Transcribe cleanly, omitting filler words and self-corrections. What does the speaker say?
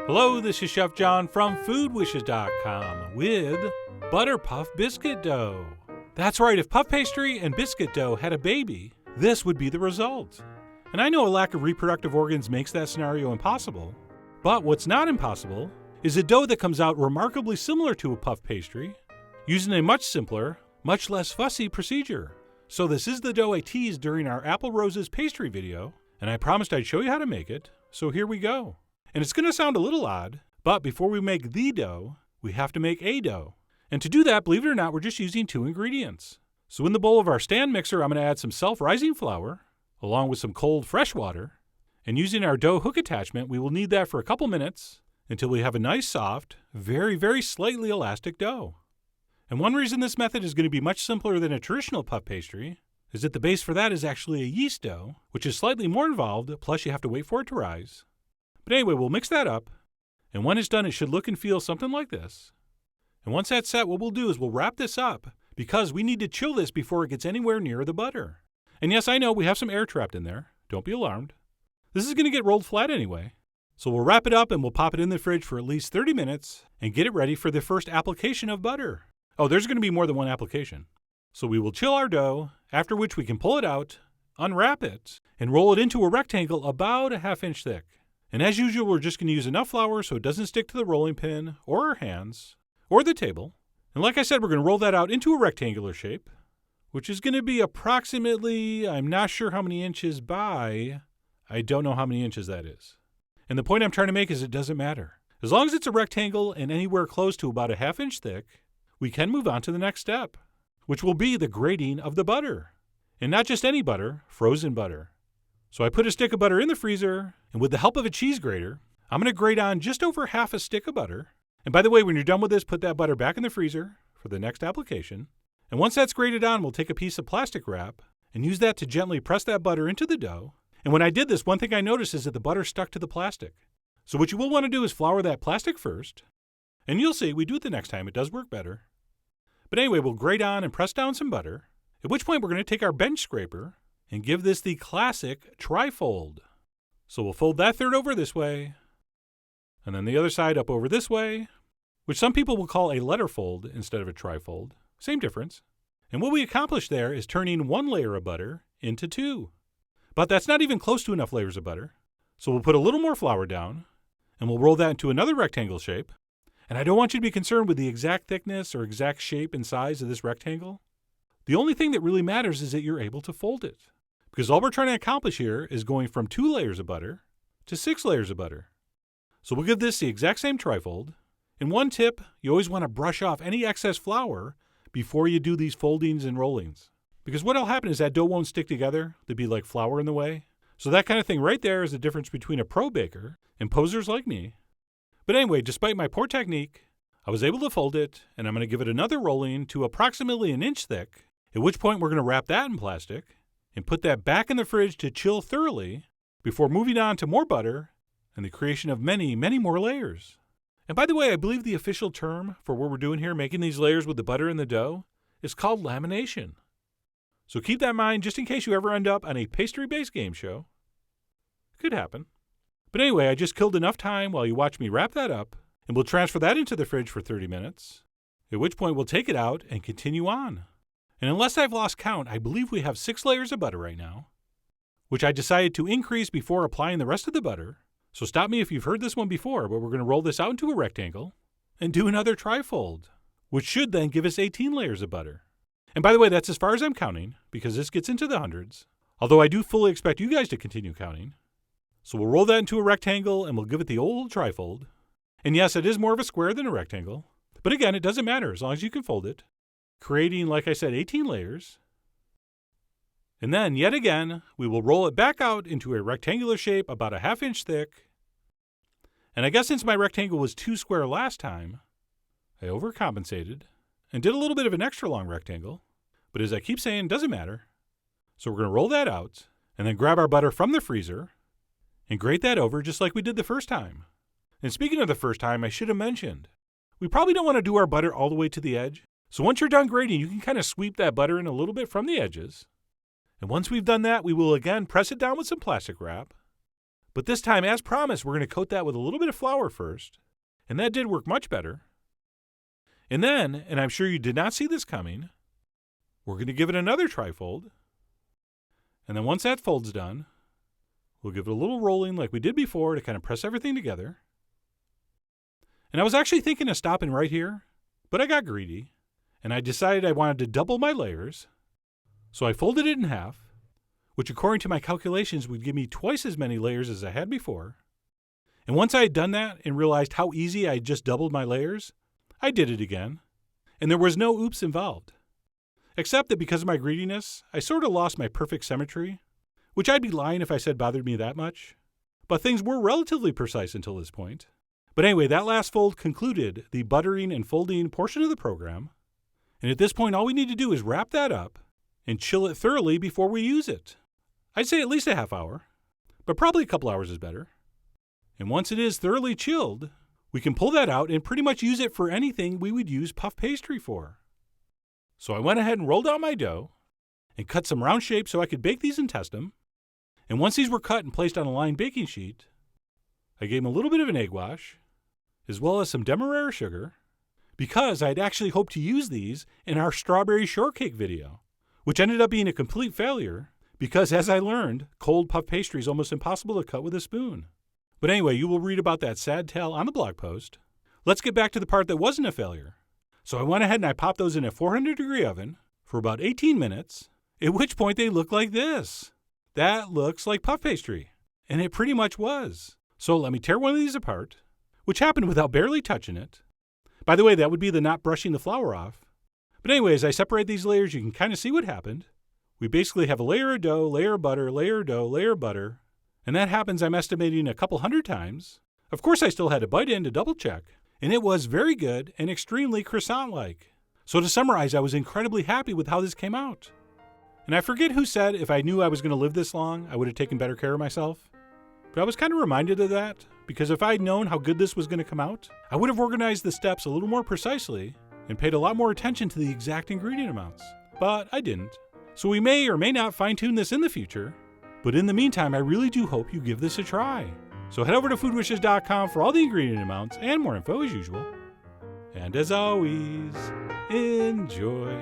Hello, this is Chef John from foodwishes.com with Butter Puff Biscuit Dough. That's right, if puff pastry and biscuit dough had a baby, this would be the result. And I know a lack of reproductive organs makes that scenario impossible, but what's not impossible is a dough that comes out remarkably similar to a puff pastry, using a much simpler, much less fussy procedure. So this is the dough I teased during our Apple Roses pastry video, and I promised I'd show you how to make it, so here we go. And it's going to sound a little odd, but before we make the dough, we have to make a dough. And to do that, believe it or not, we're just using 2 ingredients. So in the bowl of our stand mixer, I'm going to add some self-rising flour, along with some cold fresh water. And using our dough hook attachment, we will knead that for a couple minutes until we have a nice soft, very, very slightly elastic dough. And one reason this method is going to be much simpler than a traditional puff pastry is that the base for that is actually a yeast dough, which is slightly more involved, plus you have to wait for it to rise. But anyway, we'll mix that up, and when it's done, it should look and feel something like this. And once that's set, what we'll do is we'll wrap this up, because we need to chill this before it gets anywhere near the butter. And yes, I know we have some air trapped in there. Don't be alarmed. This is going to get rolled flat anyway. So we'll wrap it up and we'll pop it in the fridge for at least 30 minutes and get it ready for the first application of butter. Oh, there's going to be more than one application. So we will chill our dough, after which we can pull it out, unwrap it, and roll it into a rectangle about a ½ inch thick. And as usual, we're just going to use enough flour so it doesn't stick to the rolling pin, or our hands, or the table. And like I said, we're going to roll that out into a rectangular shape, which is going to be approximately, I'm not sure how many inches by, I don't know how many inches that is. And the point I'm trying to make is it doesn't matter. As long as it's a rectangle and anywhere close to about a ½ inch thick, we can move on to the next step, which will be the grating of the butter. And not just any butter, frozen butter. So I put a stick of butter in the freezer, and with the help of a cheese grater, I'm going to grate on just over half a stick of butter. And by the way, when you're done with this, put that butter back in the freezer for the next application. And once that's grated on, we'll take a piece of plastic wrap and use that to gently press that butter into the dough. And when I did this, one thing I noticed is that the butter stuck to the plastic. So what you will want to do is flour that plastic first. And you'll see, we do it the next time, it does work better. But anyway, we'll grate on and press down some butter, at which point we're going to take our bench scraper and give this the classic trifold. So we'll fold that third over this way, and then the other side up over this way, which some people will call a letter fold instead of a trifold. Same difference. And what we accomplish there is turning 1 layer of butter into 2. But that's not even close to enough layers of butter. So we'll put a little more flour down, and we'll roll that into another rectangle shape. And I don't want you to be concerned with the exact thickness or exact shape and size of this rectangle. The only thing that really matters is that you're able to fold it. Because all we're trying to accomplish here is going from 2 layers of butter to 6 layers of butter. So we'll give this the exact same trifold. And one tip, you always want to brush off any excess flour before you do these foldings and rollings. Because what will happen is that dough won't stick together. There'll be like flour in the way. So that kind of thing right there is the difference between a pro baker and posers like me. But anyway, despite my poor technique, I was able to fold it, and I'm going to give it another rolling to approximately 1 inch thick, at which point we're going to wrap that in plastic and put that back in the fridge to chill thoroughly before moving on to more butter and the creation of many, many more layers. And by the way, I believe the official term for what we're doing here, making these layers with the butter in the dough, is called lamination. So keep that in mind just in case you ever end up on a pastry-based game show. Could happen. But anyway, I just killed enough time while you watch me wrap that up, and we'll transfer that into the fridge for 30 minutes, at which point we'll take it out and continue on. And unless I've lost count, I believe we have 6 layers of butter right now, which I decided to increase before applying the rest of the butter. So stop me if you've heard this one before, but we're going to roll this out into a rectangle and do another trifold, which should then give us 18 layers of butter. And by the way, that's as far as I'm counting, because this gets into the hundreds, although I do fully expect you guys to continue counting. So we'll roll that into a rectangle and we'll give it the old trifold. And yes, it is more of a square than a rectangle, but again, it doesn't matter as long as you can fold it, creating, like I said, 18 layers. And then, yet again, we will roll it back out into a rectangular shape about a ½ inch thick. And I guess since my rectangle was too square last time, I overcompensated and did a little bit of an extra long rectangle. But as I keep saying, it doesn't matter. So we're going to roll that out and then grab our butter from the freezer and grate that over just like we did the first time. And speaking of the first time, I should have mentioned, we probably don't want to do our butter all the way to the edge. So once you're done grating, you can kind of sweep that butter in a little bit from the edges. And once we've done that, we will again press it down with some plastic wrap, But this time, as promised, we're going to coat that with a little bit of flour first. And that did work much better. And then, and I'm sure you did not see this coming, we're going to give it another trifold. And then once that fold's done, we'll give it a little rolling like we did before to kind of press everything together. And I was actually thinking of stopping right here, but I got greedy, and I decided I wanted to double my layers. So I folded it in half, which according to my calculations would give me twice as many layers as I had before. And once I had done that and realized how easy I had just doubled my layers, I did it again. And there was no oops involved. Except that because of my greediness, I sort of lost my perfect symmetry, which I'd be lying if I said bothered me that much. But things were relatively precise until this point. But anyway, that last fold concluded the buttering and folding portion of the program. And at this point, all we need to do is wrap that up and chill it thoroughly before we use it. I'd say at least a half hour, but probably a couple hours is better. And once it is thoroughly chilled, we can pull that out and pretty much use it for anything we would use puff pastry for. So I went ahead and rolled out my dough and cut some round shapes so I could bake these and test them. And once these were cut and placed on a lined baking sheet, I gave them a little bit of an egg wash, as well as some demerara sugar, because I had actually hoped to use these in our strawberry shortcake video, which ended up being a complete failure because, as I learned, cold puff pastry is almost impossible to cut with a spoon. But anyway, you will read about that sad tale on the blog post. Let's get back to the part that wasn't a failure. So I went ahead and I popped those in a 400-degree oven for about 18 minutes, at which point they looked like this. That looks like puff pastry. And it pretty much was. So let me tear one of these apart, which happened without barely touching it. By the way, that would be the not brushing the flour off. But anyway, as I separate these layers, you can kind of see what happened. We basically have a layer of dough, layer of butter, layer of dough, layer of butter. And that happens, I'm estimating, a couple hundred times. Of course, I still had to bite in to double check. And it was very good and extremely croissant-like. So to summarize, I was incredibly happy with how this came out. And I forget who said if I knew I was going to live this long, I would have taken better care of myself. But I was kind of reminded of that, because if I had known how good this was going to come out, I would have organized the steps a little more precisely and paid a lot more attention to the exact ingredient amounts. But I didn't. So we may or may not fine-tune this in the future. But in the meantime, I really do hope you give this a try. So head over to foodwishes.com for all the ingredient amounts and more info as usual. And as always, enjoy.